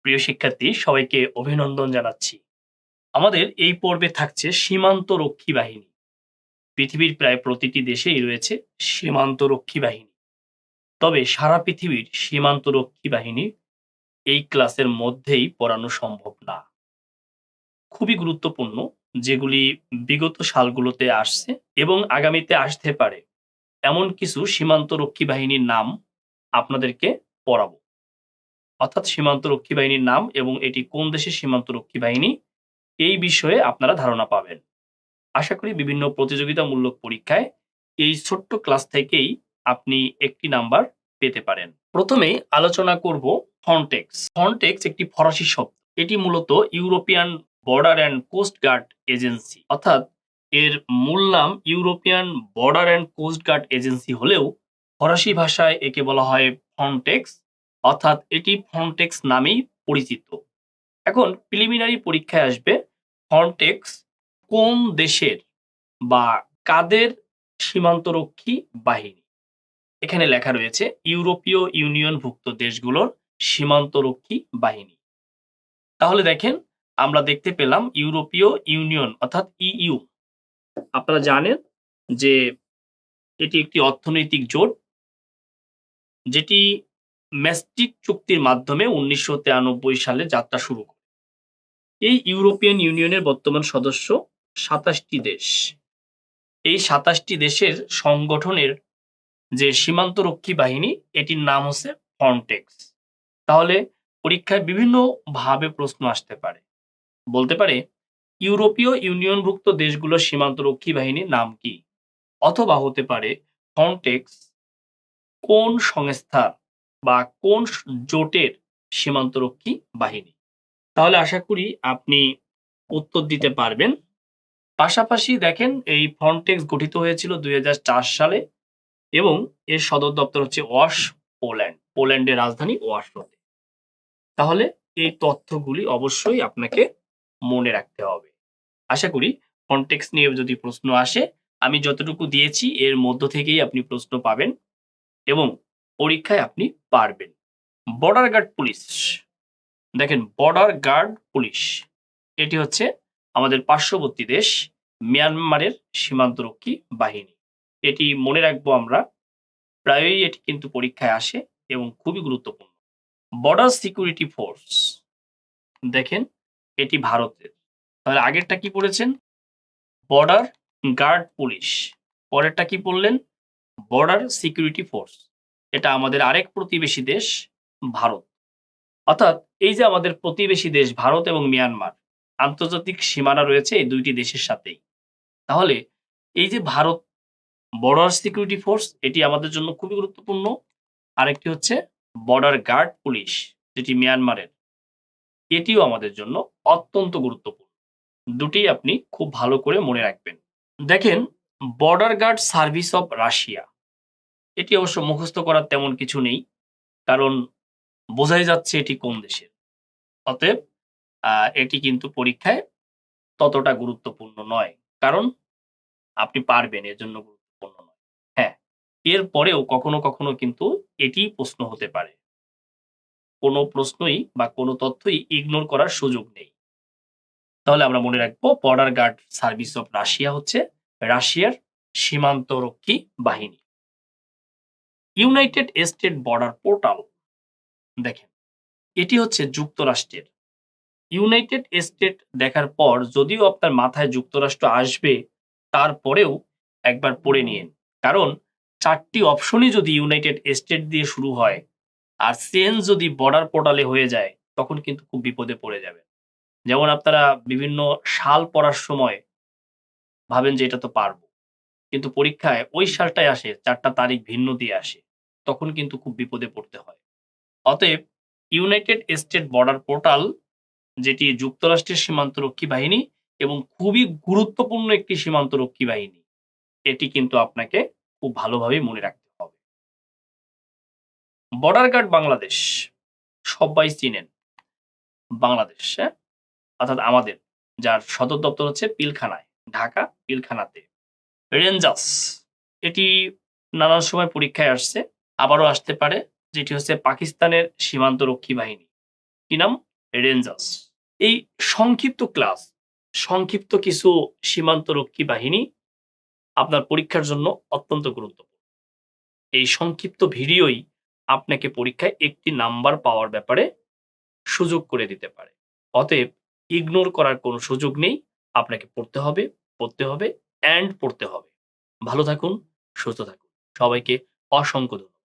প্রিয় শিক্ষার্থী, সবাইকে অভিনন্দন জানাচ্ছি। আমাদের এই পর্বে থাকছে সীমান্ত রক্ষী বাহিনী। পৃথিবীর প্রায় প্রতিটি দেশেই রয়েছে সীমান্ত রক্ষী বাহিনী। তবে সারা পৃথিবীর সীমান্ত রক্ষী বাহিনী এই ক্লাসের মধ্যেই পড়ানো সম্ভব না। খুবই গুরুত্বপূর্ণ, যেগুলি বিগত সালগুলোতে আসছে এবং আগামীতে আসতে পারে এমন কিছু সীমান্ত রক্ষী বাহিনীর নাম আপনাদেরকে পড়াবো। অর্থাৎ সীমান্ত রক্ষী বাহিনীর নাম এবং এটি কোন দেশের সীমান্ত রক্ষী বাহিনী, এই বিষয়ে আপনারা ধারণা পাবেন। আশা করি বিভিন্ন প্রতিযোগিতামূলক পরীক্ষায় এই ছোট্ট ক্লাস থেকেই আপনি একটি নাম্বার পেতে পারেন। প্রথমেই আলোচনা করব ফ্রন্টেক্স। ফ্রন্টেক্স একটি ফরাসি শব্দ। এটি মূলত European border and coast guard agency, অর্থাৎ এর মূল নাম European border and coast guard agency হলেও ফরাসি ভাষায় একে বলা হয় ফ্রন্টেক্স, অর্থাৎ এটি ফ্রন্টেক্স নামেই পরিচিত। এখন প্রিলিমিনারি পরীক্ষায় আসবে ফ্রন্টেক্স কোন দেশের বা কাদের সীমান্তরক্ষী বাহিনী। এখানে লেখা রয়েছে ইউরোপীয় ইউনিয়নভুক্ত দেশগুলোর সীমান্তরক্ষী বাহিনী। তাহলে দেখেন, আমরা দেখতে পেলাম ইউরোপীয় ইউনিয়ন অর্থাৎ ইইউ। আপনারা জানেন যে এটি একটি অর্থনৈতিক জোট, যেটি ম্যাস্ট্রিক্ট চুক্তির মাধ্যমে 1993 সালে যাত্রা শুরু করে। এই ইউরোপিয়ান ইউনিয়নের বর্তমান সদস্য 27টি দেশ। এই 27টি দেশের সংগঠনের যে সীমান্তরক্ষী বাহিনী, এটির নাম হচ্ছে ফ্রন্টেক্স। তাহলে পরীক্ষায় বিভিন্ন ভাবে প্রশ্ন আসতে পারে। বলতে পারে ইউরোপীয় ইউনিয়নভুক্ত দেশগুলোর সীমান্তরক্ষী বাহিনীর নাম কি, অথবা হতে পারে ফ্রন্টেক্স কোন সংস্থার বা কোন জোটের সীমান্তরক্ষী বাহিনী। তাহলে আশা করি আপনি উত্তর দিতে পারবেন। পাশাপাশি দেখেন, এই ফ্রন্টেক্স গঠিত হয়েছিল 2004 সালে এবং এর সদর দপ্তর হচ্ছে ওয়াশ, পোল্যান্ড। পোল্যান্ডের রাজধানী ওয়াশোতে। তাহলে এই তথ্যগুলি অবশ্যই আপনাকে মনে রাখতে হবে। আশা করি ফ্রন্টেক্স নিয়ে যদি প্রশ্ন আসে, আমি যতটুকু দিয়েছি এর মধ্য থেকেই আপনি প্রশ্ন পাবেন এবং পরীক্ষায় আপনি পারবেন। Border guard police. দেখেন, বর্ডার গার্ড পুলিশ এটি হচ্ছে আমাদের পার্শ্ববর্তী দেশ মিয়ানমারের সীমান্তরক্ষী বাহিনী। এটি মনে রাখবো আমরা, প্রায়ই এটি কিন্তু পরীক্ষায় আসে এবং খুবই গুরুত্বপূর্ণ। বর্ডার সিকিউরিটি ফোর্স, দেখেন এটি ভারতের। তাহলে আগেরটা কি পড়েছেন? Border guard police. পরেরটা কি পড়লেন? Border security force. এটা আমাদের আরেক প্রতিবেশী দেশ ভারত। অর্থাৎ এই যে আমাদের প্রতিবেশী দেশ ভারত এবং মিয়ানমার, আন্তর্জাতিক সীমানা রয়েছে এই দুইটি দেশের সাথেই। তাহলে এই যে ভারত বর্ডার সিকিউরিটি ফোর্স, এটি আমাদের জন্য খুবই গুরুত্বপূর্ণ। আরেকটি হচ্ছে বর্ডার গার্ড পুলিশ, যেটি মিয়ানমারের, এটিও আমাদের জন্য অত্যন্ত গুরুত্বপূর্ণ। দুটি আপনি খুব ভালো করে মনে রাখবেন। দেখেন, border guard service of Russia, এটি অবশ্য মুখস্থ করার তেমন কিছু নেই, কারণ বোঝাই যাচ্ছে এটি কোন দেশের। অতএব এটি কিন্তু পরীক্ষায় ততটা গুরুত্বপূর্ণ নয়, কারণ আপনি পারবেন, এর জন্য গুরুত্বপূর্ণ নয়। হ্যাঁ, এর পরেও কখনো কখনো কিন্তু এটি প্রশ্ন হতে পারে। কোনো প্রশ্নই বা কোনো তথ্যই ইগনোর করার সুযোগ নেই। তাহলে আমরা মনে রাখবো border guard service of Russia হচ্ছে রাশিয়ার সীমান্তরক্ষী বাহিনী। ইউনাইটেড স্টেট বর্ডার পোর্টাল, দেখেন এটি হচ্ছে যুক্তরাষ্ট্রের। ইউনাইটেড স্টেট দেখার পর যদিও আপনার মাথায় যুক্তরাষ্ট্র আসবে, তারপরেও একবার পড়ে নিন, কারণ 4টি অপশনই যদি ইউনাইটেড স্টেট দিয়ে শুরু হয় আর চেঞ্জ যদি বর্ডার পোর্টালে হয়ে যায়, তখন কিন্তু খুব বিপদে পড়ে যাবে। যেমন আপনারা বিভিন্ন সাল পড়ার সময় ভাবেন যে এটা তো পারবো, কিন্তু পরীক্ষায় ওই সালটাই আসে, 4টা তারিখ ভিন্ন দিয়ে আসে, তখন কিন্তু খুব বিপদে পড়তে হয়। অতএব ইউনাইটেড স্টেট বর্ডার পোর্টাল, যেটি যুক্তরাষ্ট্রের সীমান্তরক্ষী বাহিনী এবং খুবই গুরুত্বপূর্ণ একটি সীমান্তরক্ষী বাহিনী, এটি কিন্তু আপনাকে খুব ভালোভাবে মনে রাখতে হবে। বর্ডার গার্ড বাংলাদেশ, সবাই চিনেন বাংলাদেশ, হ্যাঁ, অর্থাৎ আমাদের, যার সদর দপ্তর হচ্ছে পিলখানায়, ঢাকা পিলখানাতে। রেঞ্জার্স, এটি নানান সময় পরীক্ষায় আসছে, আবারও আসতে পারে, যেটি হচ্ছে পাকিস্তানের সীমান্তরক্ষী বাহিনী। কি নাম? রেঞ্জার্স। এই সংক্ষিপ্ত ক্লাস, সংক্ষিপ্ত কিছু সীমান্তরক্ষী বাহিনী আপনার পরীক্ষার জন্য অত্যন্ত গুরুত্বপূর্ণ। এই সংক্ষিপ্ত ভিডিওই আপনাকে পরীক্ষায় একটি নাম্বার পাওয়ার ব্যাপারে সুযোগ করে দিতে পারে। অতএব ইগনোর করার কোনো সুযোগ নেই। আপনাকে পড়তে হবে, পড়তে হবে অ্যান্ড পড়তে হবে। ভালো থাকুন, সুস্থ থাকুন। সবাইকে অসংখ্য ধন্যবাদ।